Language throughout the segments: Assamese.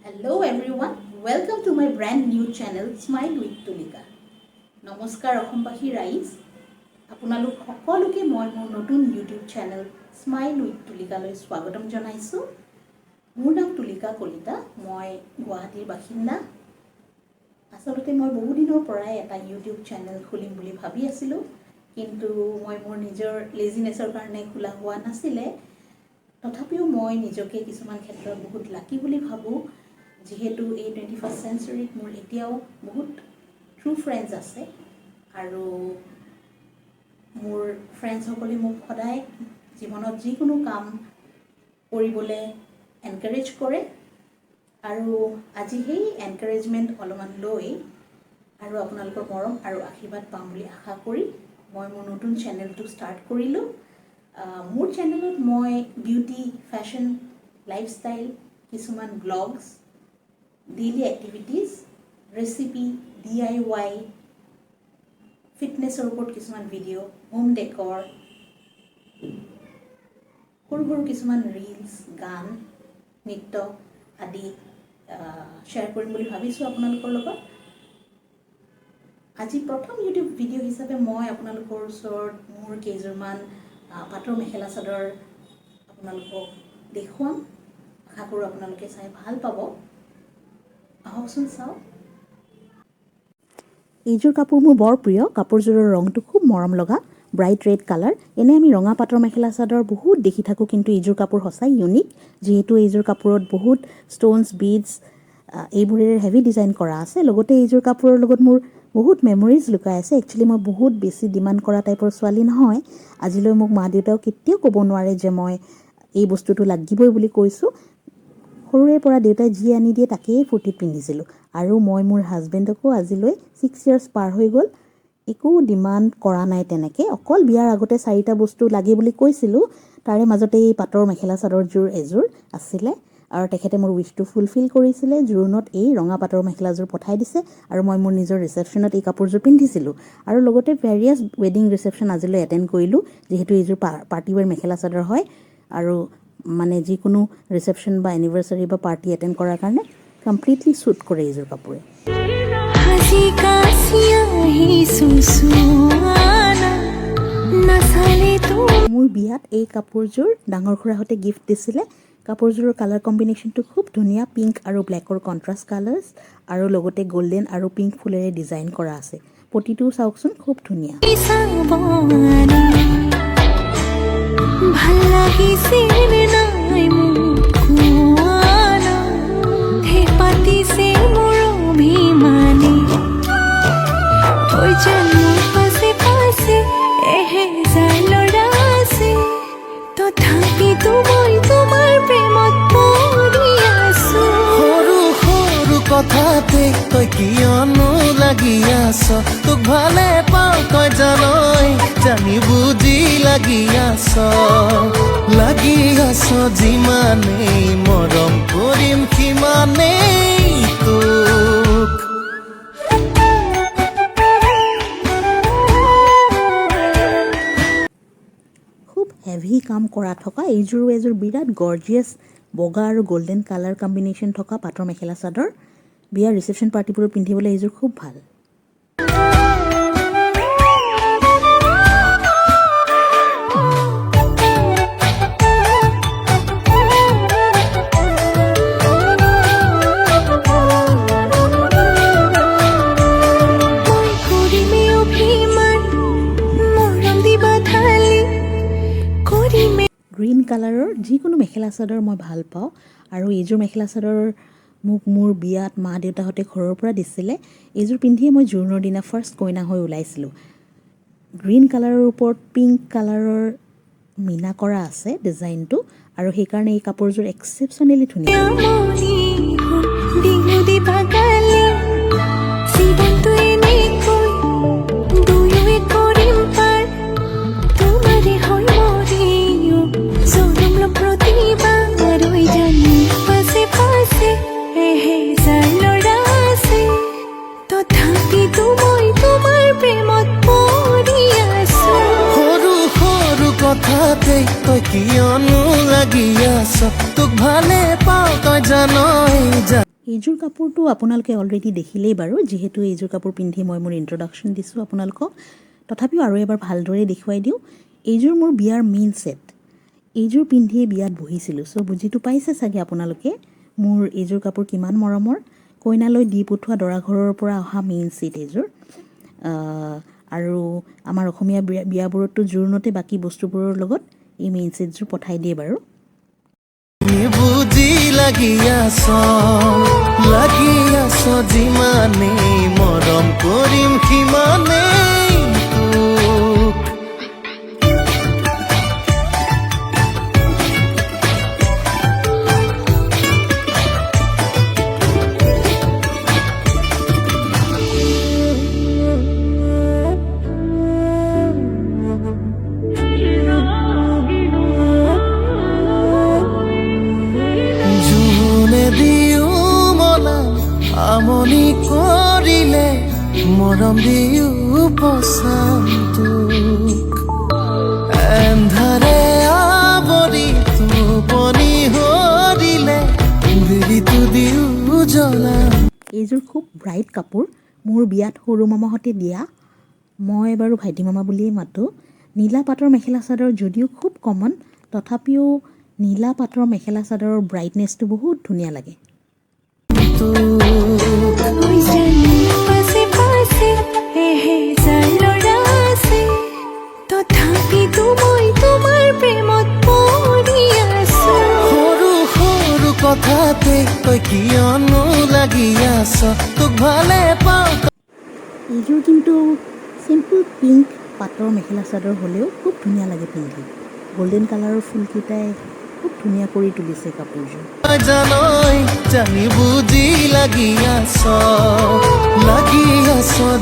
Hello everyone, welcome to my brand new channel Smile with Tulika. Namaskar Akhombahi Rais. Apunaluk সকলোকে মই মোৰ নতুন YouTube channel Smile with Tulika লৈ স্বাগতম জনাইছো। মোৰ নাম তুলিকা কলিতা, মই গুৱাহাটীৰ বাসিন্দা। আসলতে মই বহু দিনৰ পৰাই এটা YouTube channel খুলিম বুলি ভাবি আছিলো, কিন্তু মই মোৰ নিজৰ লেজিনেছৰ কাৰণে খোলা হোৱা নাছিলে। তথাপিও মই নিজকে কিছুমান ক্ষেত্ৰত বহুত লাকি বুলি ভাবো, যেহেতু এই 21st centuryত মোৰ এতিয়াও বহুত ট্ৰু ফ্ৰেণ্ডছ আছে আৰু মোৰ ফ্ৰেণ্ডছসকলে মোক সদায় জীৱনত যিকোনো কাম কৰিবলৈ এনকাৰেজ কৰে আৰু আজি সেই এনকাৰেজমেণ্ট অলপমান লৈ আৰু আপোনালোকৰ মৰম আৰু আশীৰ্বাদ পাম বুলি আশা কৰি মই মোৰ নতুন চেনেলটো ষ্টাৰ্ট কৰিলোঁ। মোৰ চেনেলত মই বিউটি, ফেশ্বন, লাইফষ্টাইল, কিছুমান blogs, daily activities, recipe, DIY, ফিটনেছৰ ওপৰত কিছুমান ভিডিঅ', হোম ডেকৰ, সৰু সৰু কিছুমান ৰিলছ, গান, নৃত্য আদি শ্বেয়াৰ কৰিম বুলি ভাবিছোঁ আপোনালোকৰ লগত। আজি প্ৰথম ইউটিউব ভিডিঅ' হিচাপে মই আপোনালোকৰ ওচৰত মোৰ কেইযোৰমান পাটৰ মেখেলা চাদৰ আপোনালোকক দেখুৱাম। আশা কৰোঁ আপোনালোকে চাই ভাল পাব। আহকচোন চাওঁ। এইযোৰ কাপোৰ মোৰ বৰ প্ৰিয়। কাপোৰযোৰৰ ৰংটো খুব মৰম লগা, ব্ৰাইট ৰেড কালাৰ। এনে আমি ৰঙা পাটৰ মেখেলা চাদৰ বহুত দেখি থাকোঁ, কিন্তু এইযোৰ কাপোৰ সঁচাই ইউনিক, যিহেতু এইযোৰ কাপোৰত বহুত ষ্ট'নছ, বিডছ এইবোৰেৰে হেভি ডিজাইন কৰা আছে। লগতে এইযোৰ কাপোৰৰ লগত মোৰ বহুত মেমৰিজ লুকাই আছে। একচুৱেলি মই বহুত বেছি ডিমাণ্ড কৰা টাইপৰ ছোৱালী নহয়। আজিলৈ মোক মা দেউতাও কেতিয়াও ক'ব নোৱাৰে যে মই এই বস্তুটো লাগিবই বুলি কৈছোঁ। সৰুৰে পৰা দেউতাই যি আনি দিয়ে তাকেই ফূৰ্তিত পিন্ধিছিলোঁ আৰু মই মোৰ হাজবেণ্ডকো আজিলৈ 6 years পাৰ হৈ গ'ল, একো ডিমাণ্ড কৰা নাই তেনেকৈ। অকল বিয়াৰ আগতে 4টা বস্তু লাগে বুলি কৈছিলোঁ, তাৰে মাজতে এই পাটৰ মেখেলা চাদৰযোৰ এযোৰ আছিলে আৰু তেখেতে মোৰ উইচটো ফুলফিল কৰিছিলে। জোৰোণত এই ৰঙা পাটৰ মেখেলাযোৰ পঠাই দিছে আৰু মই মোৰ নিজৰ ৰিচেপশ্যনত এই কাপোৰযোৰ পিন্ধিছিলোঁ আৰু লগতে ভেৰিয়াছ ৱেডিং ৰিচেপশ্যন আজিলৈ এটেণ্ড কৰিলোঁ, যিহেতু এইযোৰ পাৰ্টি ৱেৰ মেখেলা চাদৰ হয় আৰু মানে যিকোনো ৰিচেপশ্যন বা এনিভাৰ্চাৰী বা পাৰ্টি এটেণ্ড কৰাৰ কাৰণে কমপ্লিটলি শ্বুট কৰে এইযোৰ কাপোৰে। মোৰ বিয়াত এই কাপোৰযোৰ ডাঙৰ খুৰাহঁতে গিফ্ট দিছিলে। কাপোৰযোৰৰ কালাৰ কম্বিনেশ্যনটো খুব ধুনীয়া, পিংক আৰু ব্লেকৰ কণ্ট্ৰাষ্ট কালাৰ্ছ আৰু লগতে গল্ডেন আৰু পিংক ফুলেৰে ডিজাইন কৰা আছে। প্ৰতিটো চাওকচোন, খুব ধুনীয়া। ভাল লাগিছে নাই পাতিছে মোৰ অভিমানে পাছে পাছে এহেজাৰ ল'ৰা আছে, তথাপিতো মই তোমাৰ প্ৰেমত পৰি আছো। সৰু সৰু কথাতে তই কিয়নো লাগি আছ, তোক ভালে পাওঁ তই জানই, জানি বুজি লাগি আছ যিমানেই মৰম কৰিম সিমানেই তোক। খুব হেভি কাম কৰা থকা এইযোৰো এযোৰ বিৰাট গৰ্জিয়াছ বগা আৰু গল্ডেন কালাৰ কম্বিনেশ্যন থকা পাটৰ মেখেলা চাদৰ। বিয়াৰ ৰিচেপশ্যন পাৰ্টিবোৰত পিন্ধিবলৈ এইযোৰ খুব ভাল। গ্ৰীণ কালাৰৰ যিকোনো মেখেলা চাদৰ মই ভাল পাওঁ আৰু এইযোৰ মেখেলা চাদৰ মোক মোৰ বিয়াত মা দেউতাহঁতে ঘৰৰ পৰা দিছিলে। এইযোৰ পিন্ধিয়ে মই জোৰোণৰ দিনা ফাৰ্ষ্ট কইনা হৈ ওলাইছিলোঁ। গ্ৰীণ কালাৰৰ ওপৰত পিংক কালাৰৰ মীনা কৰা আছে ডিজাইনটো আৰু সেইকাৰণে এই কাপোৰযোৰ এক্সেপশ্যনেলি ধুনীয়া। তই কিয়নো লাগি আছ, তোক ভালে পাওঁ তই জানই। এইযোৰ কাপোৰটো আপোনালোকে অলৰেডি দেখিলেই বাৰু, যিহেতু এইযোৰ কাপোৰ পিন্ধি মই মোৰ ইন্ট্ৰডাকশ্যন দিছোঁ আপোনালোকক। তথাপিও আৰু এবাৰ ভালদৰে দেখুৱাই দিওঁ। এইযোৰ মোৰ বিয়াৰ মেইন ছেট। এইযোৰ পিন্ধিয়ে বিয়াত বহিছিলোঁ। চ' বুজিটো পাইছে চাগে আপোনালোকে মোৰ এইযোৰ কাপোৰ কিমান মৰমৰ। কইনালৈ দি পঠোৱা দৰা ঘৰৰ পৰা অহা মেইন ছেট এইযোৰ। আৰু আমাৰ অসমীয়া বিয়াবোৰতো জোৰোণতে বাকী বস্তুবোৰৰ লগত এই মেইন ছেটযোৰ পঠাই দিয়ে বাৰু। বুজি লাগি আছ যিমানেই মৰম কৰিম সিমানেই আমনি কৰিলে মৰম দিও পচাম তোক এন্ধাৰে আৱৰি টোপনি হৰিলে বিৰিটো দিও জ্বলাম। এইযোৰ খুব ব্ৰাইট কাপোৰ, মোৰ বিয়াত সৰু মামাহঁতে দিয়া। মই বাৰু ভাইটি মামা বুলিয়েই মাতোঁ। নীলা পাটৰ মেখেলা চাদৰ যদিও খুব কমন, তথাপিও নীলা পাটৰ মেখেলা চাদৰৰ ব্ৰাইটনেছটো বহুত ধুনীয়া লাগে। কথাতে তই কিয়নো লাগি আছ তোক ভালে পাওঁ। এইযোৰ কিন্তু চিম্পল পিংক পাটৰ মেখেলা চাদৰ হ'লেও খুব ধুনীয়া লাগে পিন্ধি। গল্ডেন কালাৰৰ ফুলকেইটাই খুব ধুনীয়া কৰি তুলিছে কাপোৰযোৰ। জানই জানি বুজি লাগি আছ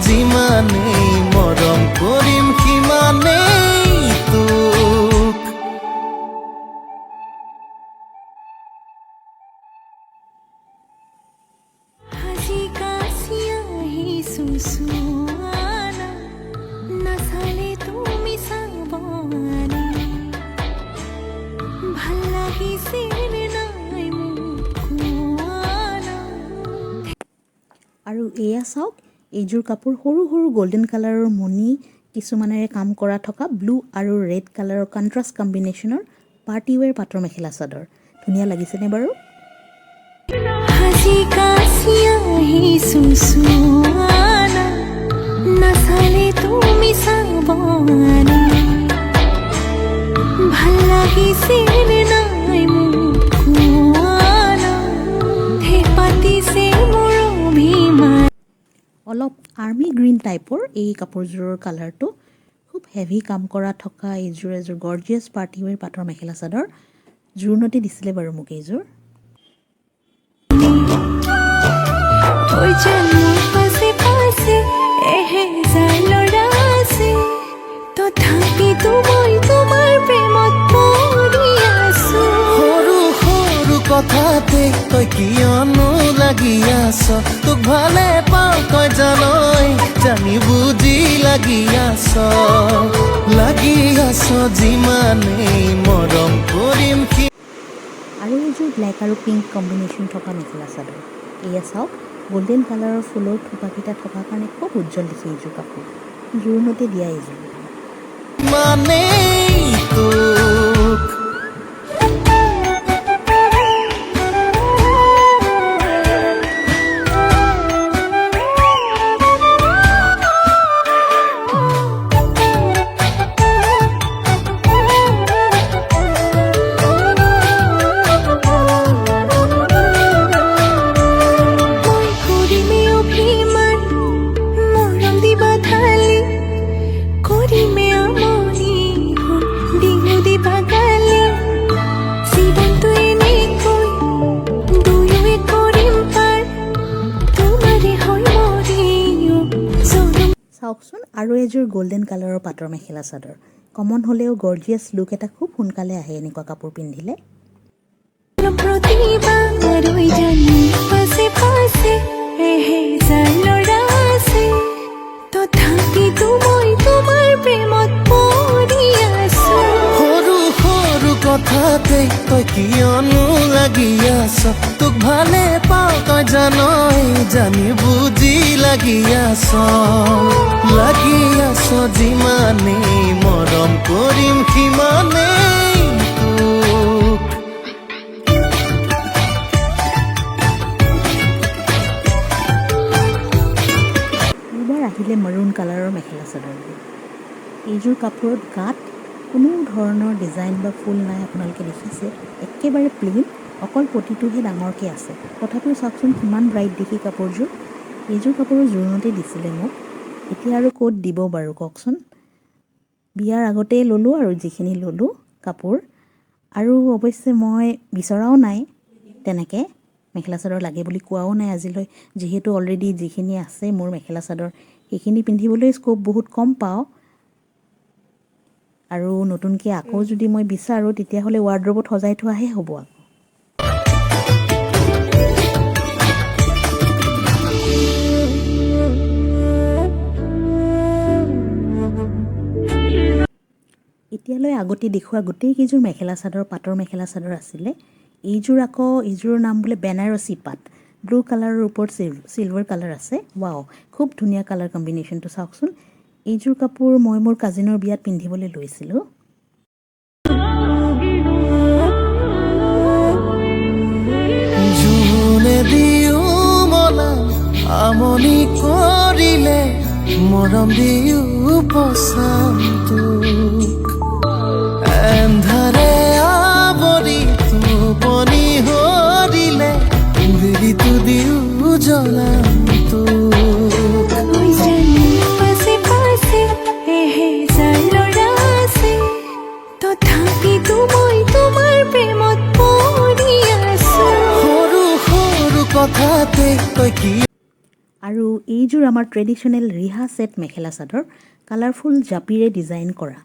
যিমানেই মৰম কৰিম সিমানেই তোক। আৰু এয়া চাওক, এইযোৰ কাপোৰ সৰু সৰু গল্ডেন কালাৰৰ মণি কিছুমানেৰে কাম কৰা থকা ব্লু আৰু ৰেড কালাৰৰ কণ্ট্ৰাষ্ট কম্বিনেশ্যনৰ পাৰ্টিৱেৰ পাটৰ মেখেলা চাদৰ। ধুনীয়া লাগিছেনে বাৰু? অলপ আৰ্মি গ্ৰীণ টাইপৰ এই কাপোৰযোৰৰ কালাৰটো। খুব হেভি কাম কৰা থকা এইযোৰ এযোৰ গৰ্জিয়াছ পাৰ্টিৱেৰ পাটৰ মেখেলা চাদৰ। জোৰোণতে দিছিলে বাৰু মোক এইযোৰ। কথাতে তই কিয়নো লাগি আছ তোক ভালে পাওঁ তই জানই জানি বুজি লাগি আছ যিমানেই মৰম কৰিম। আৰু এইযোৰ ব্লেক আৰু পিংক কম্বিনেশ্যন থকা মেখেলা চাদৰ। এয়া চাওক, গল্ডেন কালাৰৰ ফুলৰ থোপাকেইটা থকাৰ কাৰণে খুব উজ্জ্বল দিছে এইযোৰ কাপোৰ। জোৰোণতে দিয়া এইযোৰ চাওকচোন। আৰু এযোৰ গল্ডেন কালাৰৰ পাটৰ মেখেলা চাদৰ। কমন হ'লেও গৰ্জিয়াছ লুক এটা খুব সোনকালে আহে এনেকুৱা কাপোৰ পিন্ধিলে। কথাতে তই কিয়নো লাগি আছ তোক ভাল ভালে পাওঁ তই জানই জানি বুজি লাগি আছ যিমানেই মৰম কৰিম সিমানেই তোক এইবাৰ আহিলে মাৰুণ কালাৰৰ মেখেলা চাদৰবোৰ এইযোৰ কাপোৰত গাত কোনো ধৰণৰ ডিজাইন বা ফুল নাই আপোনালোকে দেখিছে একেবাৰে প্লেইন অকল পটিটোহে ডাঙৰকৈ আছে তথাপিও চাওকচোন কিমান ব্ৰাইট দেখি কাপোৰযোৰ এইযোৰ কাপোৰৰ জোৰোণতে দিছিলে মোক এতিয়া আৰু ক'ত দিব বাৰু কওকচোন বিয়াৰ আগতেই ল'লোঁ আৰু যিখিনি ল'লোঁ কাপোৰ আৰু অৱশ্যে মই বিচৰাও নাই তেনেকৈ মেখেলা চাদৰ লাগে বুলি কোৱাও নাই আজিলৈ যিহেতু অলৰেডি যিখিনি আছে মোৰ মেখেলা চাদৰ সেইখিনি পিন্ধিবলৈ স্ক'প বহুত কম পাওঁ আৰু নতুনকৈ আকৌ যদি মই বিচাৰোঁ তেতিয়াহ'লে ৱাৰ্ড্ৰবত সজাই থোৱাহে হ'ব আকৌ এতিয়ালৈ আগতে দেখুওৱা গোটেইকেইযোৰ মেখেলা চাদৰ পাটৰ মেখেলা চাদৰ আছিলে এইযোৰৰ নাম বোলে বেনাৰসী পাট ব্লু কালাৰৰ ওপৰত চিলভাৰ কালাৰ আছে ৱাও খুব ধুনীয়া কালাৰ কম্বিনেশ্যনটো চাওকচোন এইযোৰ কাপোৰ মই মোৰ কাজিনৰ বিয়াত পিন্ধিবলৈ লৈছিলোঁ জোনে দিও মনা আমনি কৰিলে মৰম দিও পচামটো এন্ধাৰে আৱৰি টোপনি হৰিলে বিৰিটো দিও জ্বলামটো কথাতে তই কি আৰু এইযোৰ আমাৰ ট্ৰেডিশ্যনেল ৰিহা set mekhela chador colourful জাপিৰে design কৰা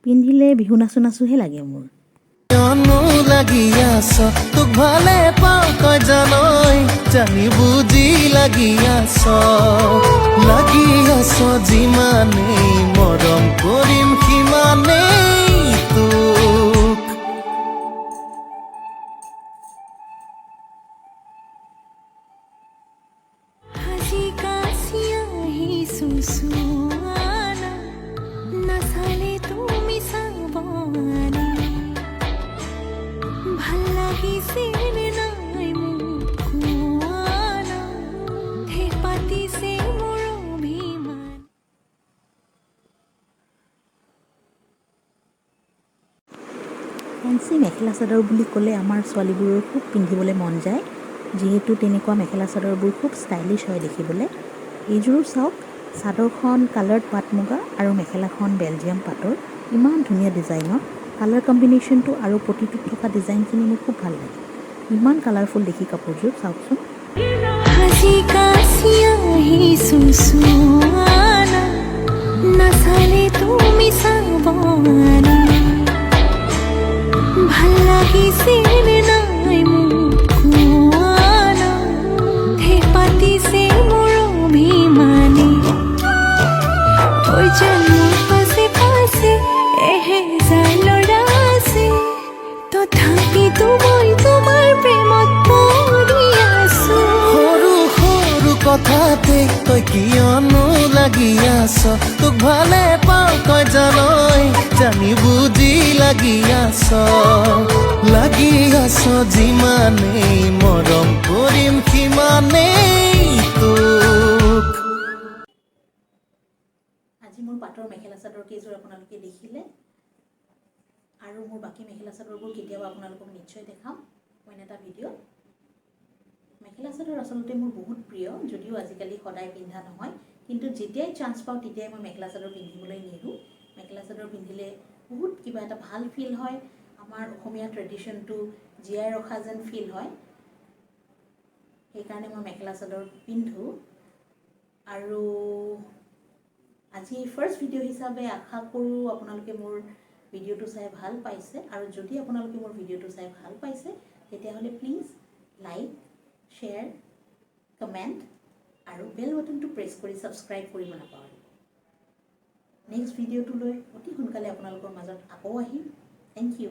পিন্ধিলে বিহু নাচো নাচোহে লাগে মোৰ লাগি আছ তোক ভালে পাওঁ তই জানই জানি বুজি লাগি আছ যিমানেই মৰম কৰিম সিমানেই তোক ফেঞ্চি মেখেলা চাদৰ বুলি ক'লে আমাৰ ছোৱালীবোৰৰ খুব পিন্ধিবলৈ মন যায় যিহেতু তেনেকুৱা মেখেলা চাদৰবোৰ খুব ষ্টাইলিছ হয় দেখিবলৈ এইযোৰো চাওক চাদৰখন কালাৰ্ড পাট মুগা আৰু মেখেলাখন বেলজিয়াম পাটৰ ইমান ধুনীয়া ডিজাইনৰ কালাৰ কম্বিনেশ্যনটো আৰু পটিটোত থকা ডিজাইনখিনি মোৰ খুব ভাল লাগে ইমান কালাৰফুল দেখি কাপোৰযোৰ চাওকচোন কথাতে তই কিয়নো লাগি আছ তোক ভালে পাওঁ তই জানই জানি বুজি লাগি আছ যিমানেই মৰম কৰিম সিমানেই তোক আজি মোৰ পাটৰ মেখেলা চাদৰ কেইযোৰ আপোনালোকে দেখিলে আৰু মোৰ বাকী মেখেলা চাদৰবোৰ কেতিয়াবা আপোনালোকক নিশ্চয় দেখাম অন্য এটা ভিডিঅ' মেখেলা চাদৰ আচলতে মোৰ বহুত প্ৰিয় যদিও আজিকালি সদায় পিন্ধা নহয় কিন্তু যেতিয়াই চান্স পাওঁ তেতিয়াই মই মেখেলা চাদৰ পিন্ধিবলৈ নিদিওঁ মেখেলা চাদৰ পিন্ধিলে বহুত কিবা এটা ভাল ফিল হয় আমাৰ অসমীয়া ট্ৰেডিশ্যনটো জীয়াই ৰখা যেন ফিল হয় সেইকাৰণে মই মেখেলা চাদৰ পিন্ধোঁ আৰু আজি ফাৰ্ষ্ট ভিডিঅ' হিচাপে আশা কৰোঁ আপোনালোকে মোৰ ভিডিঅ'টো চাই ভাল পাইছে আৰু যদি আপোনালোকে মোৰ ভিডিঅ'টো চাই ভাল পাইছে তেতিয়াহ'লে প্লিজ লাইক শ্বেয়াৰ কমেণ্ট আৰু বেল বটনটো প্ৰেছ কৰি ছাবস্ক্ৰাইব কৰিব নাপাহৰিব নেক্সট ভিডিঅ'টো লৈ অতি সোনকালে আপোনালোকৰ মাজত আকৌ আহিম থেংক ইউ